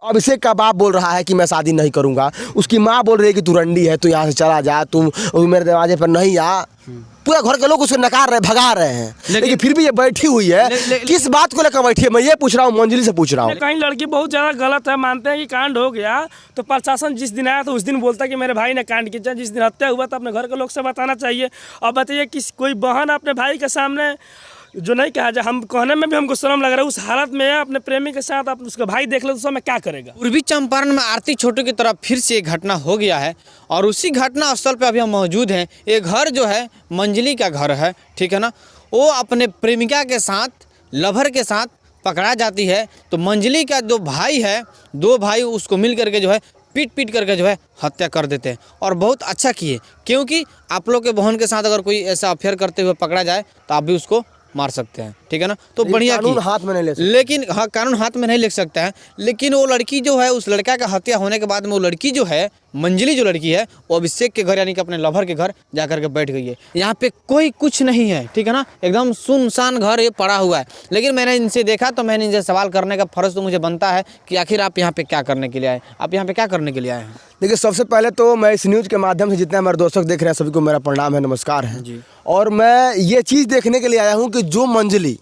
अभिषेक का बाप बोल रहा है कि मैं शादी नहीं करूंगा, उसकी माँ बोल रही है कि तू रंडी है, तू यहाँ से चला जा, तुम मेरे दरवाजे पर नहीं आ। पूरा घर के लोग उसे नकार रहे, भगा रहे हैं, लेकिन फिर भी ये बैठी हुई है। किस बात को लेकर बैठी है, मैं ये पूछ रहा हूँ, मंजली से पूछ रहा हूँ। कहीं लड़की बहुत ज़्यादा गलत है, मानते हैं कि कांड हो गया तो प्रशासन जिस दिन आया तो उस दिन बोलता कि मेरे भाई ने कांड किया। जिस दिन हत्या हुआ तो अपने घर के लोग से बताना चाहिए। और बताइए कि कोई बहन अपने भाई के सामने जो नहीं कहा जाए, हम कहने में भी हमको शर्म लग रहा है, उस हालत में अपने प्रेमी के साथ आप उसका भाई देख ले तो उसमें क्या करेगा। पूर्वी चंपारण में आरती छोटू की तरफ फिर से एक घटना हो गया है और उसी घटना स्थल पे अभी हम मौजूद हैं। ये घर जो है मंजली का घर है, ठीक है ना। वो अपने प्रेमिका के साथ, लवर के साथ पकड़ा जाती है तो मंजली का जो भाई है, दो भाई उसको मिल करके जो है पीट करके जो है हत्या कर देते हैं। और बहुत अच्छा किए, क्योंकि आप लोग के बहन के साथ अगर कोई ऐसा अफेयर करते हुए पकड़ा जाए तो आप भी उसको मार सकते हैं, ठीक है ना। तो बढ़िया कानून हाथ में नहीं ले सकते, लेकिन हाँ, कानून हाथ में नहीं ले सकता है। लेकिन वो लड़की जो है, उस लड़का का हत्या होने के बाद में वो लड़की जो है, मंजली जो लड़की है, वो अभिषेक के घर यानी कि अपने लवर के घर जाकर के बैठ गई है। यहाँ पे कोई कुछ नहीं है, ठीक है ना, एकदम सुनसान घर ये पड़ा हुआ है। लेकिन मैंने इनसे देखा तो मैंने इनसे सवाल करने का फर्ज तो मुझे बनता है कि आखिर आप यहाँ पे क्या करने के लिए आए, आप यहाँ पे क्या करने के लिए आए हैं। देखिए, सबसे पहले तो मैं इस न्यूज़ के माध्यम से जितने हमारे दर्शक देख रहे हैं सभी को मेरा प्रणाम है, नमस्कार है जी। और मैं ये चीज़ देखने के लिए आया हूँ कि जो मंजली,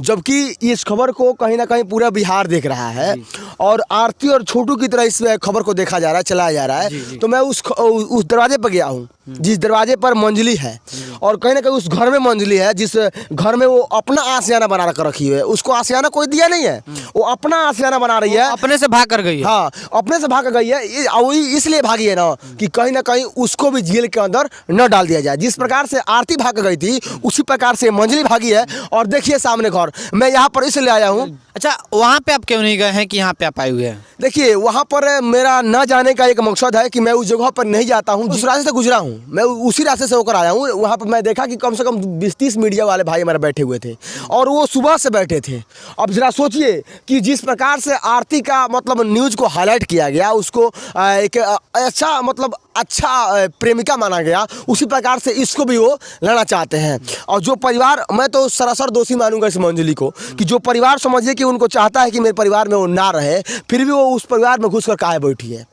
जबकि इस खबर को कहीं ना कहीं पूरा बिहार देख रहा है और आरती और छोटू की तरह इस खबर को देखा जा रहा है, चलाया जा रहा है। तो मैं उस दरवाजे पर गया हूँ जिस दरवाजे पर मंजली है, और कहीं ना कहीं उस घर में मंजली है जिस घर में वो अपना आशियाना बना कर रखी हुई है। उसको आशियाना कोई दिया नहीं है, वो अपना आशियाना बना रही है, अपने से भाग कर गई है। हाँ, अपने से भाग कर गई है। इसलिए भागी है ना कि कहीं ना कहीं उसको भी जेल के अंदर न डाल दिया जाए। जिस प्रकार से आरती भाग गई थी उसी प्रकार से मंजली भागी है। और देखिए सामने घर, मैं यहाँ पर इसलिए आया हूँ। अच्छा, वहाँ पे आप क्यों नहीं गए हैं कि यहाँ पे आप आए हुए हैं? देखिए, वहाँ पर मेरा न जाने का एक मकसद है कि मैं उस जगह पर नहीं जाता हूँ, उस रास्ते से गुजरा हूँ, मैं उसी रास्ते से होकर आया हूँ। वहाँ पर मैं देखा कि कम से कम 20-30 मीडिया वाले भाई हमारे बैठे हुए थे और वो सुबह से बैठे थे। अब जरा सोचिए कि जिस प्रकार से आरती का मतलब न्यूज़ को हाईलाइट किया गया, उसको एक अच्छा मतलब अच्छा प्रेमिका माना गया, उसी प्रकार से इसको भी वो लड़ना चाहते हैं। और जो परिवार, मैं तो सरासर दोषी मानूंगा इस मंजली को, कि जो परिवार समझिए कि उनको चाहता है कि मेरे परिवार में वो ना रहे, फिर भी वो उस परिवार में घुसकर काहे बैठी है,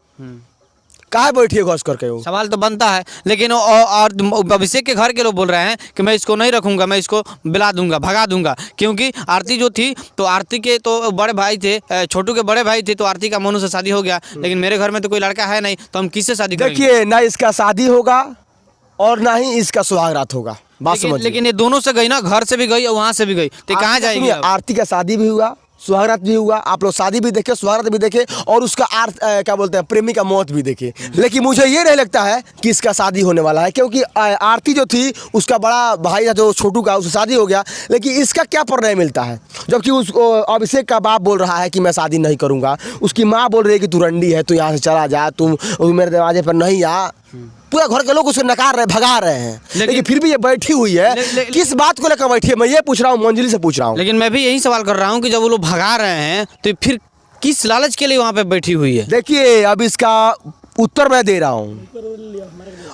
काहे बैठी है घुस करके। वो सवाल तो बनता है। लेकिन और अभिषेक के घर के लोग बोल रहे हैं कि मैं इसको नहीं रखूंगा, मैं इसको बिला दूंगा, भगा दूंगा। क्योंकि आरती जो थी, तो आरती के तो बड़े भाई थे, छोटू के बड़े भाई थे, तो आरती का मोनू से शादी हो गया। लेकिन मेरे घर में तो कोई लड़का है नहीं, तो हम किससे शादी करेंगे? देखिए, ना इसका शादी होगा और ना ही इसका सुहागरात होगा, बात समझिए। लेकिन ये दोनों से गई ना, घर से भी गई और वहाँ से भी गई, तो कहाँ जाएगी? आरती का शादी भी हुआ, सुहागरात भी हुआ। आप लोग शादी भी देखे, सुहागरात भी देखे, और उसका क्या बोलते हैं, प्रेमी का मौत भी देखे। लेकिन मुझे ये नहीं लगता है कि इसका शादी होने वाला है, क्योंकि आरती जो थी उसका बड़ा भाई था जो छोटू का, उससे शादी हो गया। लेकिन इसका क्या परिणय मिलता है, जबकि उस अभिषेक का बाप बोल रहा है कि मैं शादी नहीं करूंगा, उसकी माँ बोल रही है कि तू रंडी है, तू यहाँ से चला जा, तुम मेरे दरवाजे पर नहीं आ। पूरा घर के लोग उसे नकार रहे, भगा रहे हैं, लेकिन फिर भी ये बैठी हुई है। किस बात को लेकर बैठी है, मैं ये पूछ रहा हूँ, मंजली से पूछ रहा हूँ। लेकिन मैं भी यही सवाल कर रहा हूँ कि जब वो लोग भगा रहे हैं तो फिर किस लालच के लिए वहाँ पे बैठी हुई है? देखिए, अब इसका उत्तर मैं दे रहा हूँ।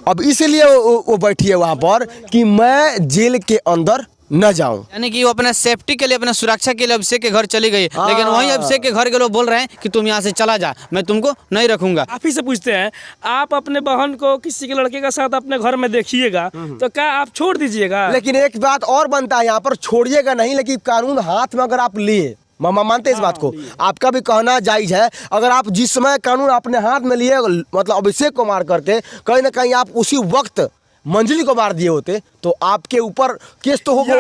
अब इसलिए वो बैठी है वहाँ पर कि मैं जेल के अंदर न जाऊं, यानी कि वो अपने सेफ्टी के लिए, अपने सुरक्षा के लिए अभिषेक के घर चली गई। लेकिन वहीं अभिषेक के घर के लोग बोल रहे हैं कि तुम यहाँ से चला जा, मैं तुमको नहीं रखूंगा। आप ही से पूछते हैं, आप अपने बहन को किसी के लड़के के साथ अपने घर में देखिएगा तो क्या आप छोड़ दीजिएगा? लेकिन एक बात और बनता है, यहाँ पर छोड़िएगा नहीं, लेकिन कानून हाथ में अगर आप लिए, मामा मानते हैं इस बात को, आपका भी कहना जायज है। अगर आप जिस समय कानून अपने हाथ में लिए, मतलब अभिषेक को मार करते, कहीं ना कहीं आप उसी वक्त मंजली को मार दिए होते, तो आपके ऊपर केस तो होगा।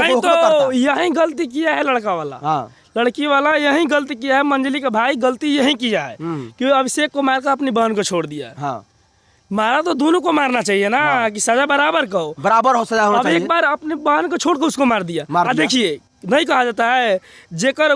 यही गलती किया है लड़का वाला, हाँ, लड़की वाला यही गलती किया है। मंजली का भाई गलती यही किया है कि अभिषेक को मारकर अपनी बहन को छोड़ दिया। हाँ, मारा तो दोनों को मारना चाहिए ना, कि सजा बराबर कहो, बराबर हो, सजा होना चाहिए। अब एक बार अपनी बहन को छोड़ कर उसको मार दिया। देखिए, नहीं कहा जाता है जेकर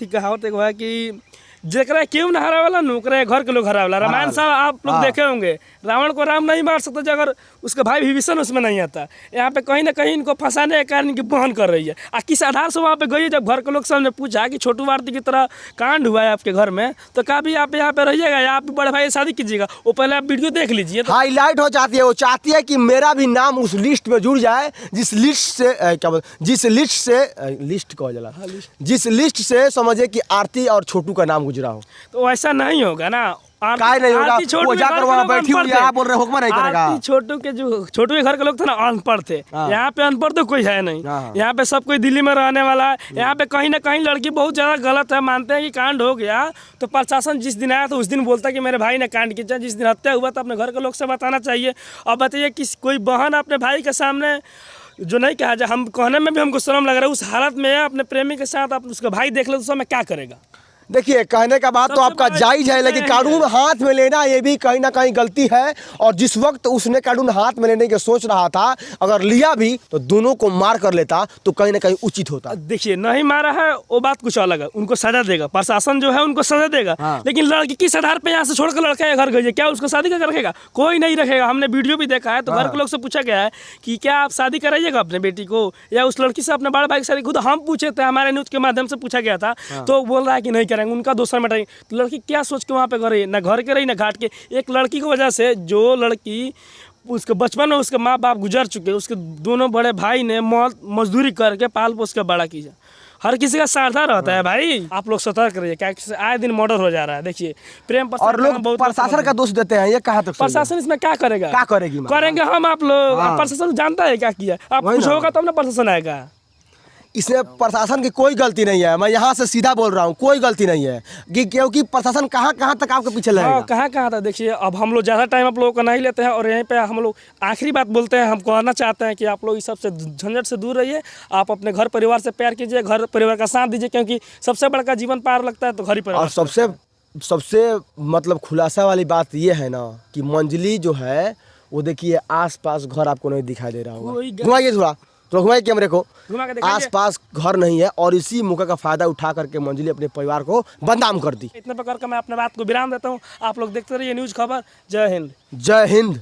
कहावत एक है कि जेकरा क्यों न हरा वाला नौकरे घर के लोग हरा वाला। रामायण साहब आप लोग देखे होंगे, रावण को राम नहीं मार सकता अगर उसका भाई विभीषण उसमें नहीं आता। यहाँ पे कहीं ना कहीं इनको फंसाने के कारण इनकी बहन कर रही है। किस आधार से वहाँ पे गई, जब घर के लोग सामने पूछा कि छोटू आरती की तरह कांड हुआ है आपके घर में, तो कहा भी आप यहाँ पे रहिएगा या आप बड़े भाई शादी कीजिएगा, वो पहले आप वीडियो देख लीजिए। तो हाईलाइट हो जाती है, वो चाहती है कि मेरा भी नाम उस लिस्ट में जुड़ जाए, जिस लिस्ट से क्या बोलते, जिस लिस्ट से लिस्ट कहा जाला, जिस लिस्ट से समझिए कि आरती और छोटू का नाम गुजरा हो। तो ऐसा नहीं होगा ना। काय नहीं होगा, आरती छोटू वो के जाकर घर के वहाँ लोग बैठी हुई अनपढ़ है, थे। आप बोल रहे हुक्म नहीं करेगा। आरती छोटू के घर के लोग थे ना अनपढ़ थे। यहाँ पे अनपढ़ तो कोई है नहीं। हाँ। यहाँ पे सब कोई दिल्ली में रहने वाला है। यहाँ पे कहीं ना कहीं लड़की बहुत ज्यादा गलत है, मानते हैं कि कांड हो गया तो प्रशासन जिस दिन आया तो उस दिन बोलता कि मेरे भाई ने कांड किया। जिस दिन हत्या हुआ तो अपने घर के लोग से बताना चाहिए। अब बताइए कि कोई बहन अपने भाई के सामने जो नहीं कहा जाए, हम कहने में भी हमको शर्म लग रहा है, उस हालत में अपने प्रेमी के साथ आप उसका भाई देख ले तो उस समय क्या करेगा। देखिए कहने का बात तो सबसे आपका बड़ा जायज है, लेकिन यही कानून है। हाथ में लेना ये भी कहीं ना कहीं गलती है। और जिस वक्त उसने कानून हाथ में लेने की सोच रहा था, अगर लिया भी तो दोनों को मार कर लेता तो कहीं ना कहीं उचित होता। देखिए नहीं मारा है वो बात कुछ अलग है, उनको सजा देगा प्रशासन जो है, उनको सजा देगा। हाँ। लेकिन लड़की किस आधार पे यहाँ से छोड़कर लड़का घर गई है, क्या उसको शादी करके रखेगा? कोई नहीं रखेगा। हमने वीडियो भी देखा है तो घर के लोग से पूछा गया है कि क्या आप शादी कराइएगा अपने बेटी को, या उस लड़की से अपने बड़े भाई की शादी। खुद हम पूछे थे, हमारे न्यूज के माध्यम से पूछा गया था तो बोल रहा है कि नहीं करेंगे, उनका दोस्त में। तो लड़की क्या सोच के वहाँ पे करे, ना घर के रही ना घाट के। एक लड़की की वजह से जो लड़की उसके बचपन में उसके माँ बाप गुजर चुके, उसके दोनों बड़े भाई ने मजदूरी करके पाल पोस के बड़ा किया। हर किसी का साधा रहता है भाई। आप लोग सतर्क रहिए, क्या आए दिन मर्डर हो जा रहा है। देखिए प्रेम और लोग प्रशासन का दोष देते हैं, ये कहाँ तक सही है? प्रशासन इसमें क्या करेगा? क्या करेगी माँ? करेंगे हम आप लोग। हाँ। प्रशासन जानता है क्या किया। आप वही कुछ ना। होगा तब ना प्रशासन आएगा। इसमें प्रशासन की कोई गलती नहीं है। मैं यहाँ से सीधा बोल रहा हूँ, कोई गलती नहीं है कि क्योंकि प्रशासन कहाँ तक आपके पीछे हाँ, लगेगा। कहाँ था। देखिए अब हम लोग ज़्यादा टाइम आप लोगों का नहीं लेते हैं और यहीं पे हम लोग आखिरी बात बोलते हैं। हम कहना चाहते हैं कि आप लोग इस सबसे झंझट से दूर रहिए। आप अपने घर परिवार से प्यार कीजिए, घर परिवार का साथ दीजिए, क्योंकि सबसे बड़ा जीवन पार लगता है तो घर ही परिवार। और सबसे मतलब खुलासा वाली बात ये है ना कि मंजली जो है वो देखिए आसपास घर आपको नहीं दिखाई दे रहा कोई होगा। घुमाइए थोड़ा घुमाइए कैमरे को। घुमा के दिखाइए। आसपास घर नहीं है और इसी मौके का फायदा उठा करके मंजली अपने परिवार को बदनाम कर दी। इतने प्रकार का मैं अपने बात को विराम देता हूँ। आप लोग देखते रहिए न्यूज़ खबर। जय हिंद। जय हिंद।